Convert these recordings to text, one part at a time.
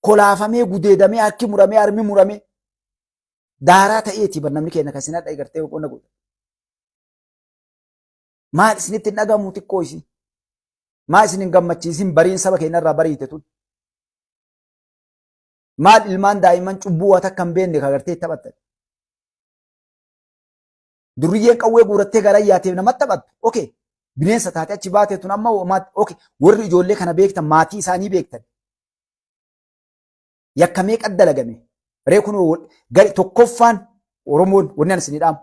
kolaafamee gudeedamee harki muramee harmi muramee daaraa ta'eeti namni keenya kan isin hadha egartee qonna godha. Maal isinitti hin dhagamu xiqqoo isin? Maal isin hin gammachiisin bariin saba keenya irraa bariite tun? Maal ilmaan daa'imman cubbuu waan akka hin beekne agartee taphattan? Duriyyeen qawwee guurattee gara iyyaatiif namatti taphattu. Okay. Bineensa taate achi baatee tun amma okay. Warri ijoollee kana beektan maatii isaanii beektan. Yakkamee qadda lagame. Reekun gari tokkoffaan Oromoon wanni ani isin dhaamu.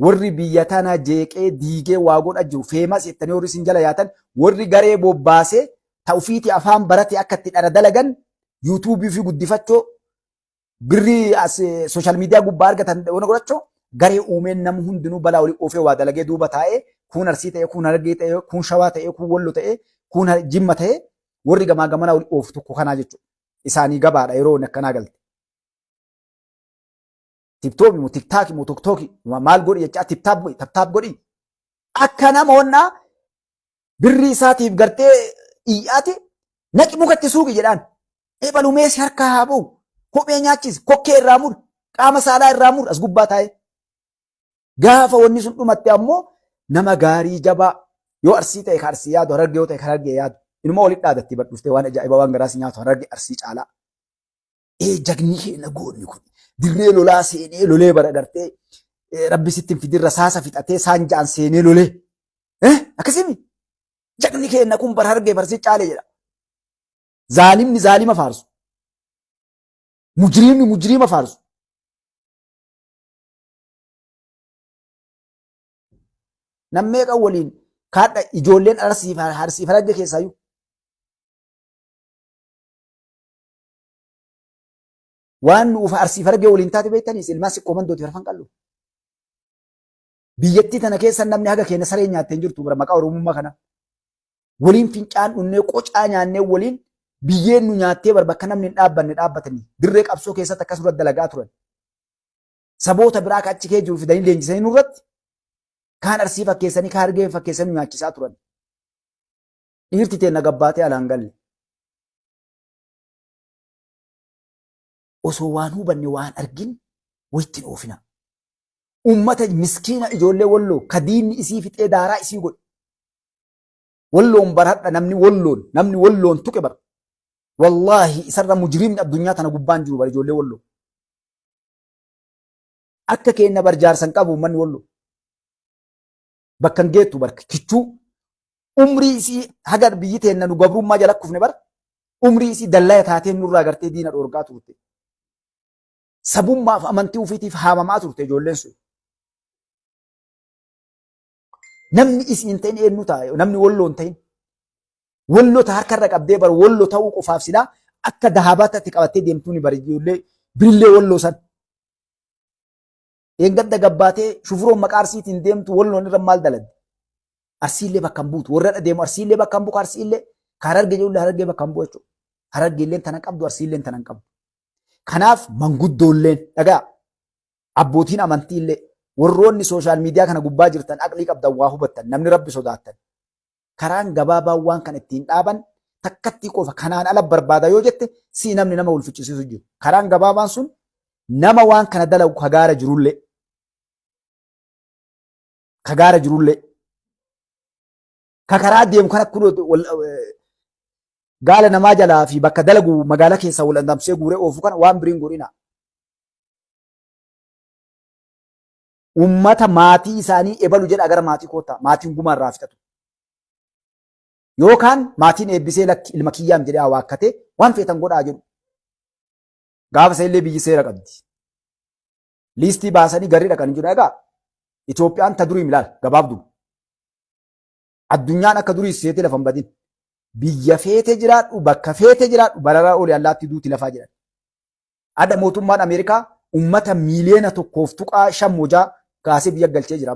Warri biyya tana jeeqee diigee waa godha jiru feemas jettanii warri isin jala yaatan warri garee bobbaasee ta'ufiiti afaan barate akka itti dhara dalagan yuutuubii fi guddifachoo birrii as sooshaal miidiyaa gubbaa argatan waan godhachoo garee uumeen nama hundinuu balaa olii oofee waa dalagee duuba taa'ee kun Arsii ta'ee kun Harargee ta'ee kun Shawaa ta'ee kun Walloo ta'ee kun Jimma ta'ee warri gamaa gamanaa olii oofu tokko kanaa jechuudha. Isaanii gabaadha yeroo akkanaa galte. Tiktookii moo tiktaakii moo tokkookii maal godhi jechaa taptaap godhi. Akka namoonnaa birrii isaatiif gartee iyyaati naqi mukatti suuqi jedhaan. Eebalumees harka haa bu'u. Kophee nyaachisi. Kokkee irraa muru. Qaama saalaa irraa muru as gubbaa taa'ee. Gaafa wanni sun dhumatte ammoo nama gaarii jabaa yoo Arsii ta'e kan Arsii yaadu Harargee yoo ta'e kan Harargee yaadu. Inuma walitti dhaadatti badhuuftee waan ajaa'ibaa waan garaas nyaatu Harargee Arsii caalaa. Jagni keenya goonni kun. Dirree lolaa seenee lolee bara gartee rabbi sittiin fidirra saasa fixatee saan ja'an seenee lolee. Akkasimi jagni keenya kun bara Harargee Arsii caalee jedha. Zaalimni zaalima faarsu. Mujriimni mujriima faarsu. Nammeeqa waliin kaadha ijoolleen Arsii Harargee keessaayyuu. Waan nuuf Arsii Harargee waliin taate beektaniis ilmaan siqqoo mandooti harfan qallu. Biyyattii tana keessa namni haga keenya saree nyaattee hin jirtu bara maqaa Oromummaa kana. Waliin fincaan dhunnee qocaa nyaannee waliin biyyeen nu nyaattee bar bakka namni hin dhaabbanne dhaabbatanii dirree qabsoo keessatti akkasuma dalagaa turan. Saboota biraa kan achi kee jiru fidanii leenjisanii nurratti kaan Arsii fakkeessanii kaan Harargee fakkeessanii nyaachisaa turan. Dhiirti teenna gabbaatee alaan galle. Osoo waan hubanne waan argin wayittiin oofina. Uummata miskiina ijoollee Walloo kadiinni isii fixee daaraa isii godhe. Walloon baradha namni Walloon tuqe bara. Wallaahi isarra mujriimni addunyaa tana gubbaan jiru bara ijoollee Walloo. Akka keenya barjaarsan qabu uummanni Walloo. Bakka hin geettu barka kichuu umrii isii haga biyyi teenna nu gabrummaa jala kufne bara. Umrii isii dallaa taatee nurraa agartee diina dhoorgaa turte. Sabummaaf amantii ufiitiif haamamaa turte ijoolleen sun. Namni isiin ta'in eenyu taa'e namni Walloon ta'in. Wallota harkarra qabdee bara Walloo ta'uu qofaaf silaa akka dahabaatti qabattee deemtuu ni bara ijoollee birillee Walloo san. Eeggadda gabbaatee shufuroon maqaa Arsiitiin deemtu Walloon irra maal dalagdi? Arsiillee bakka hin buutu. Warra deemu Arsiillee bakka hin bu'u Arsiillee kan Harargee ijoollee Harargee bakka hin bu'u jechuudha. Harargeelleen tana qabdu Arsiilleen tana hin qabdu. Kanaaf manguddoolleen dhagaa abbootiin amantiillee warroonni sooshaal miidiyaa kana gubbaa jirtan aqlii qabdan waa hubattan namni rabbi sodaattan karaan gabaabaa waan kan ittiin dhaaban takkatti qofa kanaan ala barbaada yoo jette si namni nama ulfichisiisu jiru. Karaan gabaabaan sun nama waan kana dalagu kagaara jirullee kakaraa deemu kana gaala namaa jalaa fi bakka dalagu magaalaa keessa wal andamsee guuree oofu kana waan biriin godhina. Uummata maatii isaanii ebalu jedha gara maatii koottaa maatiin gumaa irraa fixatu. Yookaan maatiin eebbisee lakki ilma kiyyaam jedhee awaakkatee waan feetan godhaa jedhu. Gaafa isa illee biyyi seera qabdi. Liistii baasanii garri dhaqanii jiru egaa Itoophiyaan ta durii ilaal gabaabdu. Addunyaan akka durii seetee lafa hin badin. Biyya feete jiraadhu bakka feete jiraadhu bararaa olii allaatti duuti lafaa jedhan. Adda mootummaan Ameerikaa uummata miiliyoona tokkoof tuqaa 5 kaasee biyya galchee jira.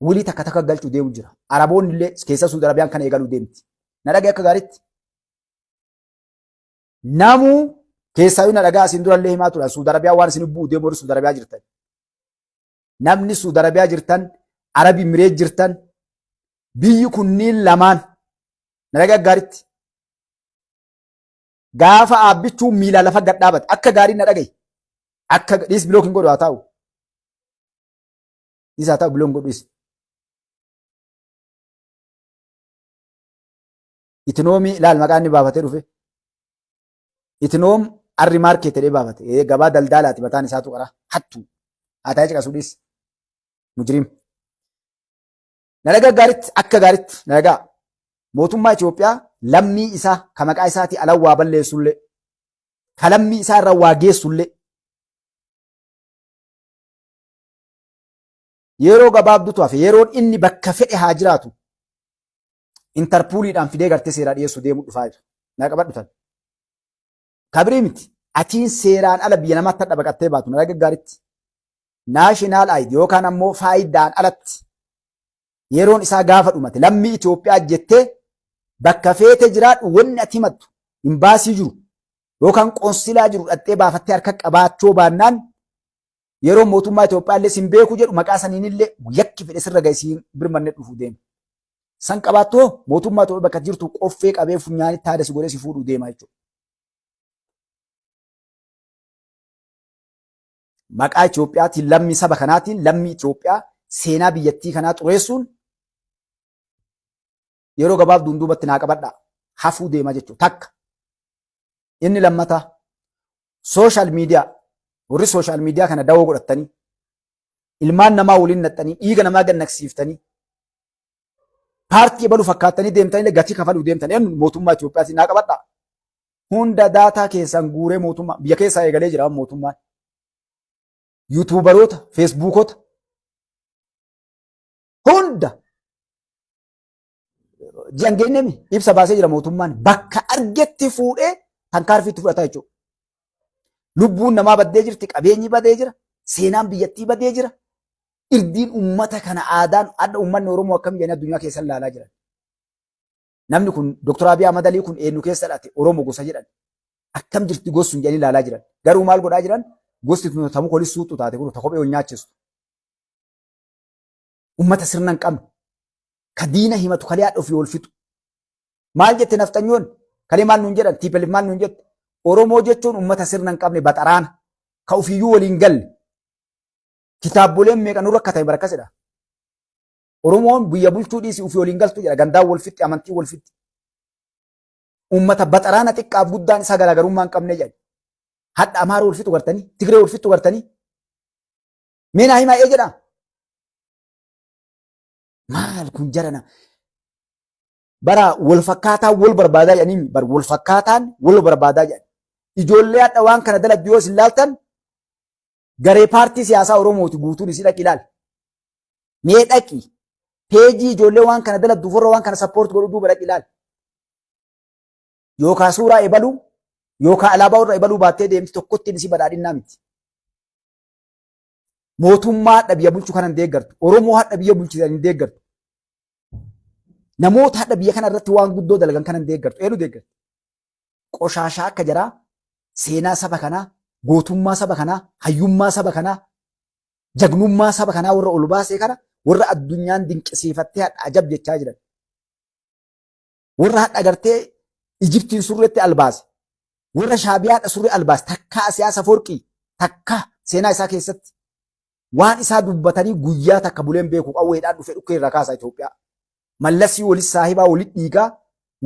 Wulii takka galchuu deemu jira. Araboonni illee keessa Suudi Arabiyaan kana eegaluu deemti. Na dhagee akka gaariitti. Namuu keessaayyuu na dhagaa asiin durallee himaa tura. Suudi Arabiyaan waan isin bu'u deemu Suudi Arabiyaa jirtan. Namni Suudi Arabiyaa jirtan, Arabi Imireet jirtan, biyyi kunniin lamaan na dhagaa gaariitti. Gaafa aabbichuun miila lafa gad dhaabate akka gaarii na dhagaye. Akka dhiis bilookiin godhu haa taa'u. Dhiis haa taa'u biloon godhu. Itinoomii ilaal maqaan inni baafatee dhufe. Itinoom arri maarkeet jedhee baafate. Gabaa daldalaati mataan isaatu qara. Hattuu. Haa taa'ee caqasuu dhiis. Mujiriim. Na dhagaa gaariitti akka gaariitti na dhagaa. Mootummaa Itoophiyaa lammii isaa ka maqaa isaatii ala waa balleessullee ka lammii isaa irra waa geessullee yeroo gabaabdutu hafe yeroon inni bakka fedhe haa jiraatu intarpuuliidhaan fidee gartee seeraa dhiyeessuu deemuu dhufaa jira. Na qabadhu tan. Kabrii miti atiin seeraan ala biyya namaatti hadha baqattee baatu na dhagaa gaariitti. Naashinaal ayid yookaan ammoo faayidaan alatti yeroon isaa gaafa dhumate lammii Itoophiyaa jettee bakka feete jiraadhu wanni ati himattu imbaasii jiru yookaan qoonsilaa jiru dhattee baafattee harka qabaachuu baannaan yeroo mootummaa Itoophiyaa illee sin beeku jedhu maqaa saniin illee yakki fedhe sirra ga'isiin birmanne dhufu deema. San qabaattoo mootummaa Itoophiyaa bakka jirtu qoffee qabee funyaanitti haada si godhee si fuudhuu deema jechuudha. Maqaa Itoophiyaatiin lammii saba kanaatiin lammii Itoophiyaa seenaa biyyattii kanaa xureessuun yeroo gabaabduun duubatti naa qabadhaa hafuu deema jechuudha. Takka inni lammataa sooshaal miidiyaa warri sooshaal miidiyaa kana dawoo godhatanii ilmaan namaa waliin naxxanii dhiiga namaa gannaqsiiftanii paartii ebaluu fakkaattanii deemtanii gatii kafaluu deemtanii mootummaa Itoophiyaatiin naa qabadhaa. Hunda daataa keessan guuree mootummaa biyya keessaa eegalee jira mootummaan. Yuutuubaroota, feesbuukota hunda jangeenyami ibsa baasee jira mootummaan bakka argetti fuudhee tankaarfiitti fudhata jechuudha. Lubbuun namaa baddee jirti, qabeenyi badee jira, seenaan biyyattii badee jira. Irdiin uummata kana aadaan adda uummanni Oromoo akkam jedhanii addunyaa keessa ilaalaa jiran. Namni kun Dr. Abiy Ahmad Alii kun eenyu keessa dhalate Oromoo gosa jedhan. Akkam jirti gosti sun jedhanii ilaalaa jiran. Garuu maal godhaa jiran? Gosti tun tamu kolis suuxu taate kun ta kophee ol nyaachistu. Uummata sirna hin qabne. Ka diina himatu kalee haadha ofii ol fixu. Maal jette naftanyoon? Kalee maal nuun jedhan? Tiipelif maal nuun jette? Oromoo jechuun uummata sirna hin qabne baxaraana. Ka ofiiyyuu waliin galle. Kitaaboleen meeqa nurra akka ta'e barakkasidha. Oromoon biyya bulchuu dhiisii ofii waliin galtu jedha. Gandaan wal fixi, amantii wal fixi. Uummata baxaraana xiqqaaf guddaan isaa garaagarummaa hin qabne jedha. Hadda Amaara wal fixu gartanii, Tigree wal fixu gartanii. Meenaa himaa jedha. Maal kun jarana? Bara wal fakkaataa wal barbaadaa jedhanii bar wal fakkaataan wal barbaadaa jedhan. Ijoollee hadda waan kana dalagdu yoo isin laaltan garee paartii siyaasaa Oromooti guutuun isi dhaqi ilaali. Mee dhaqi peejii ijoollee waan kana dalagdu warra waan kana sappoort godhu duuba dhaqi ilaali. Yookaan suuraa ebaluu yookaan alaabaa warra ebaluu baattee deemti tokkotti isi badhaadhinnaa miti. Mootummaa hadha biyya bulchu kana hin deeggartu. Oromoo hadha biyya bulchisan hin deeggartu. Namoota hadha biyya kana irratti waan guddoo dalagan kana hin deeggartu. Eenyu deeggartu? Qoshaashaa akka jaraa seenaa saba kanaa, gootummaa saba kanaa, hayyummaa saba kanaa, jagnummaa saba kanaa warra ol baasee kana warra addunyaan dinqisiifattee hadha ajab jechaa jiran. Warra hadha agartee Ijiptiin surreetti albaase. Warra Shaabiyaadha surree albaase. Takkaa siyaasa forqii. Takkaa seenaa isaa keessatti. Waan isaa dubbatanii guyyaa takka buleen beeku qawweedhaan dhufe dhukkee irraa kaasa Itoophiyaa. Mallasii walis saahibaa walit dhiigaa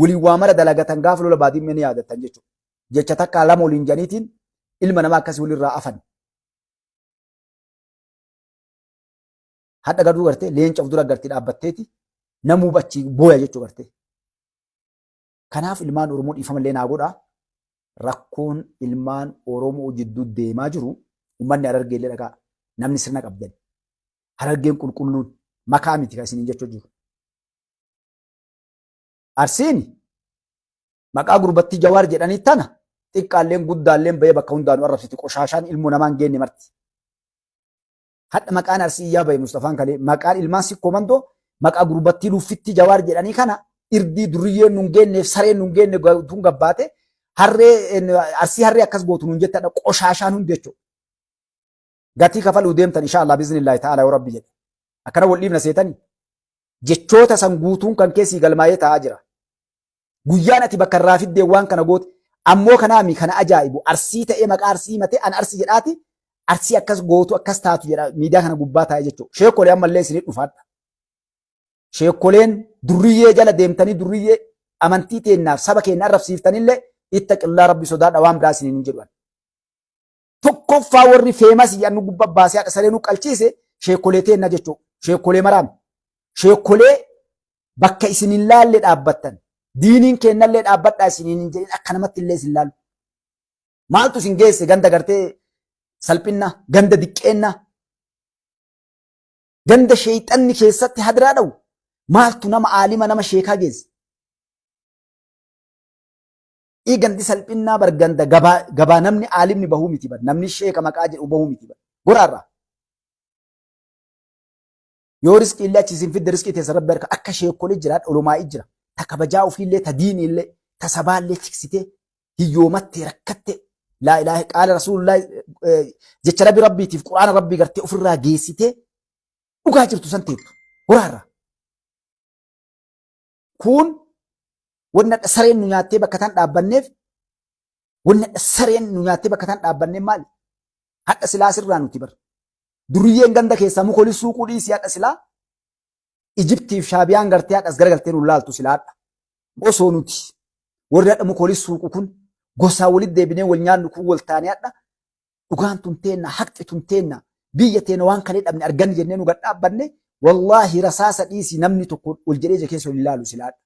waliin waa mara dalagatan gaafa lola baadimmee ni yaadattan jechuudha. Jecha takka lama waliin janiitiin ilma namaa akkasii walirraa afan. Hadda gaduu gartee leenca of dura gartee dhaabbatteeti namuu bachi booya jechuu gartee. Kanaaf ilmaan Oromoo dhiifamallee naa godhaa. Rakkoon ilmaan Oromoo jidduu deemaa jiru uummanni Harargee illee dhagaa. Namni sirna qabdan. Harargeen qulqulluun makaa miti kan isiniin jechuu jiru. Arsiin maqaa gurbattii Jawaar jedhanii tana xiqqaalleen guddaalleen bahee bakka hundaanuu arrabsiti qoshaashaan ilmoo namaa hin geenye marti. Hadha maqaan Arsii iyyaa bahe Mustafaan kalee maqaan ilmaan sikkoo mandoo maqaa gurbattii Luuffitti Jawaar jedhanii kana irdii duriyyeen nun geenneef sareen nun geenne tun gabbaate harree Arsii harree akkas gootu nun jettadha qoshaashaan hundi jechuudha. Gatii kafaluu deemtan inshaallah biiznillaahi ta'ala yoo rabbi jedhe. Akkana wal dhiibna seetanii. Jechoota san guutuun kan keessii galmaa'ee taa'aa jira. Guyyaan ati bakka irraa fiddee waan kana goote Ammoo kanaami kana ajaa'ibu arsii ta'ee maqaa arsii matee an arsii jedhaati arsii akkas gootu akkas taatu jedha miidiyaa kana gubbaa taa'ee jechuudha. Sheekolee ammallee isinii dhufaadha. Sheekoleen durriyyee jala deemtanii durriyyee amantii teennaaf saba keenya arrabsiiftanillee ittaqillaa rabbi sodaadha waan biraa isiniin hin jedhan. Tokkoffaa warri feemas yannu gubbaa baasee haadha saree nu qalchiise sheekolee teenna jechuudha. Sheekolee maraam. Sheekolee bakka isin hin laalle dhaabbattan. Diiniin kennallee dhaabbadhaa isiniin hin jedhin akka namatti illee isin laalu. Maaltu isin geesse ganda gartee salphina, ganda diqqeenna, ganda sheexanni keessatti hadiraa dha'u. Maaltu nama aalima nama sheekaa geesse? Gandi salphinnaa bar ganda gabaa namni aalimni bahuu miti bar namni sheeka maqaa jedhu bahuu miti bar goraarraa. Yoo riskii illee achi isin fidde riskii teessa rabbi harka akka sheekolee jiraadha olumaa'ii jira. Ta kabajaa ofiillee ta diiniillee ta sabaallee tiksitee hiyyoomattee rakkattee laa ilaaha qaala rasuulullaa jecha rabbiitiif quraana rabbii gartee ofirraa geessitee dhugaa jirtu san teettu goraarraa. Kun wanna sareen nu nyaattee bakka tan dhaabbanneef wanna sareen nu nyaattee bakka tan dhaabbanneef maali? Hadha silaa sirraa nuti bar. Duriyyeen ganda keessaa mukoolii suuquu dhiisii hadha silaa Ijiptiif Shaabiyaan gartee hadhas garagaltee nu laaltu silaadha. Osoo nuti warri hadha mukoolii suuqu kun gosaa walitti deebinee wal nyaannu kun wal taanee hadha dhugaan tun teenna haqxi tun teenna biyya teena waan kalee dhabne arganne jennee nu gad dhaabbanne wallaahi rasaasa dhiisii namni tokko wal jedhee ija keessa wal ilaalu silaadha.